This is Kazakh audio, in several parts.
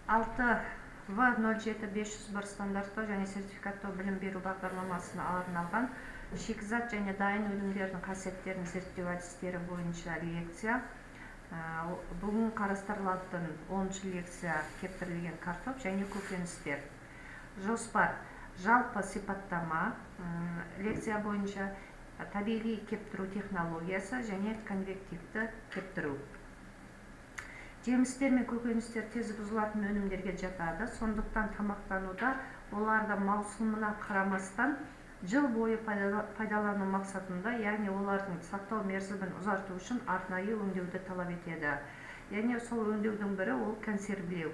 6В07501 стандарттоо және сертификаттоо білім беру бағдарламасына арналған шикізат және дайын өнімдердің қасиеттерін зерттеу әдістері бойынша лекция. Бүгін қарастырылатын 10-ші лекция кептірілген картоп және көкөністер. Жоспар: жалпы сипаттама, лекция бойынша табиғи кептіру технологиясы және конвективті кептіру. Жемістер мен көкөністер тез бұзылатын өнімдерге жатады, сондықтан тамақтануда оларды маусымына қарамастан жыл бойы пайдалану мақсатында, яғни олардың сақтау мерзімін ұзарту үшін арнайы өңдеуді талап етеді. Яғни сол өңдеудің бірі ол консервілеу.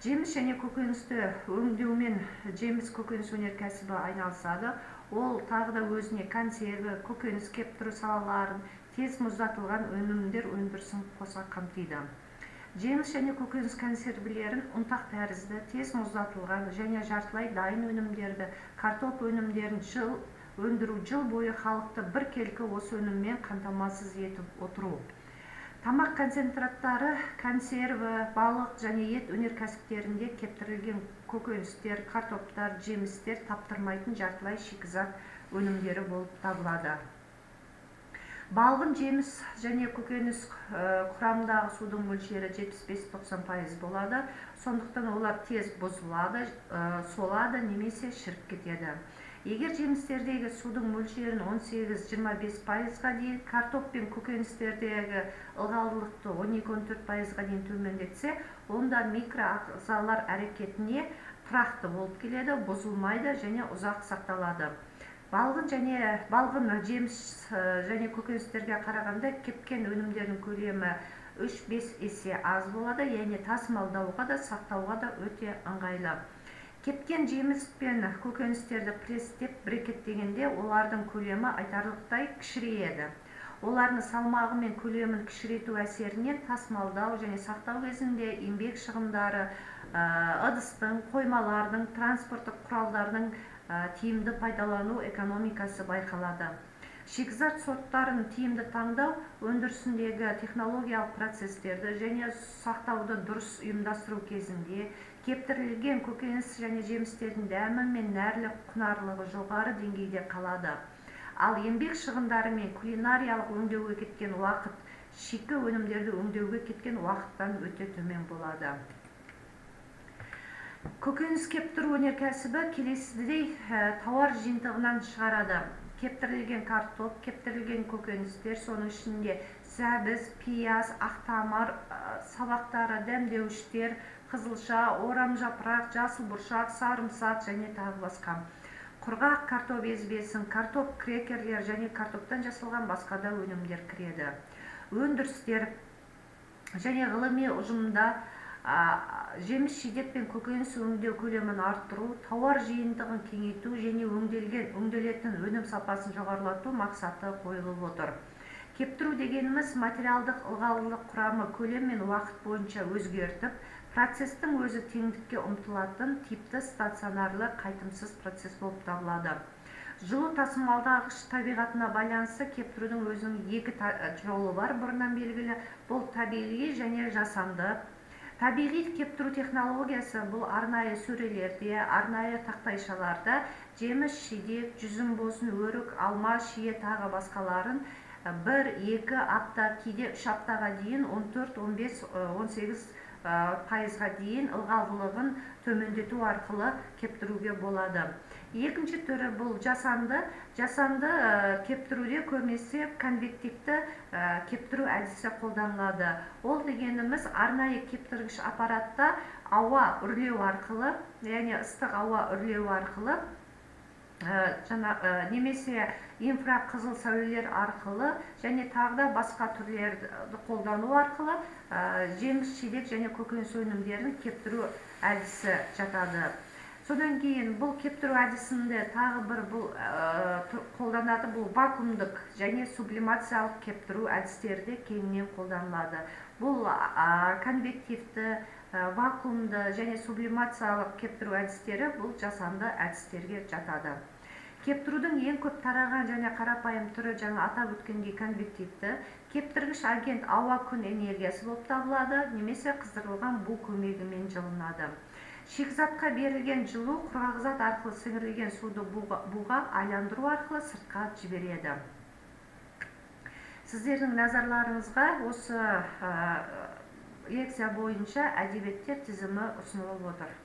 Жеміс және көкөністі өңдеумен жеміс көкөніс өнеркәсібі айналысады. Ол тағы да өзіне консерві, көкөніс кептіру салаларын, тез мұздатылған өнімдер өндірісін қоса қамтиды. Жеміс және көкөніс консервілерін ұнтақ тәрізді, тез мұздатылған және жартылай дайын өнімдерді, картоп өнімдерін өндіру жыл бойы халықты біркелкі осы өніммен қамтамасыз етіп отыру. Тамақ концентраттары, консерві, балық және ет өнеркәсіптерінде кептірілген көкөністер, картоптар, жемістер таптырмайтын жартылай шикізат өнімдері болып табылады. Балғын жеміс және көкөніс құрамындағы судың мөлшері 75-90% болады. Сондықтан олар тез бұзылады, солады немесе шіріп кетеді. Егер жемістердегі судың мөлшерін 18-25%-ға дейін, картоп пен көкөністердегі ылғалдылықты 12-14%-ға дейін төмендетсе, онда микроағзалар әрекетіне тұрақты болып келеді, бұзылмайды және ұзақ сақталады. Балғын жеміс және көкөністерге қарағанда кепкен өнімдердің көлемі 3-5 есе аз болады, яғни тасымалдауға да сақтауға да өте ыңғайлы. Кепкен жеміс пен көкөністерді престеп брекеттегенде олардың көлемі айтарлықтай кішірейеді. Олардың салмағы мен көлемін кішірейту әсерінен тасымалдау және сақтау кезінде еңбек шығындары, ыдыстың, қоймалардың, транспорттық құралдардың тиімді пайдалану экономикасы байқалады. Шикізат сорттарын тиімді таңдау өндірісіндегі технологиялық процестерді және сақтауды дұрыс ұйымдастыру кезінде кептірілген көкөніс және жемістердің дәмі мен нәрлі құнарлығы жоғары деңгейде қалады. Ал еңбек шығындары мен кулинариялық өңдеуге кеткен уақыт шикі өнімдерді өңдеуге кеткен уақыттан өте төмен болады. Көкөніс кептіру өнеркәсібі келесідей тауар жиынтығынан шығарады. Кептірілген картоп, кептірілген көкөністер, соның ішінде сәбіз, пияз, ақтамыр сабақтары, дәмдеуіштер, қызылша, орам жапырақ, жасыл бұршақ, сарымсақ және тағы басқа. Құрғақ картоп езбесін, картоп крекерлер және картоптан жасалған басқа да өнімдер кіреді. Өндірістер және ғылыми ұжымда жеміс жидек пен көкөніс өңдеу көлемін арттыру, тауар жиынтығын кеңейту және өңделетін өнім сапасын жоғарылату мақсаты қойылып отыр. Кептіру дегеніміз материалдық ылғалдылық құрамы көлем мен уақыт бойынша өзгертіп, процестің өзі теңдікке ұмтылатын типті стационарлы қайтымсыз процесс болып табылады. Жылу тасымалдағыш табиғатына байланысты кептірудің өзінің екі жолы бар, бұрыннан белгілі. Бұл табиғи және жасанды. Табиғи кептіру технологиясы бұл арнайы сөрелерде, арнайы тақтайшаларда жеміс, жидек, жүзім болсын, өрік, алма, шие тағы басқаларын 1-2 апта, кейде 3 аптаға дейін 14-15-18%-ға дейін ылғалдылығын төмендету арқылы кептіруге болады. Екінші түрі бұл жасанды. Жасанды кептіруде көбінесе конвективті кептіру әдісі қолданылады. Ол дегеніміз арнайы кептіргіш аппаратта ауа үрлеу арқылы, яғни ыстық ауа үрлеу арқылы немесе инфрақызыл сәулелер арқылы және тағы да басқа түрлерді қолдану арқылы жеміс, жидек және көкөніс өнімдерін кептіру әдісі жатады. Содан кейін бұл кептіру әдісінде тағы бір қолданады, бұл вакуумдық және сублимациялық кептіру әдістері кеңінен қолданылады. Бұл конвективті, вакуумды және сублимациялық кептіру әдістері бұл жасанды әдістерге жатады. Кептирүүдүн эң көп тараган жана карапайым түрү жаңы атап өткендей конвективди. Кептиргич агент аба күн энергиясы болуп табылады, немесе кыздырылган буу көмөгү менен жылынады. Шикізатқа берилген жылуу кургак зат аркылуу сіңирилген сууду буга айландыруу аркылуу сыртка жибереді. Сиздердин назарларыңызга осы лекция боюнча адебиеттер тизими ұсынылып отыр.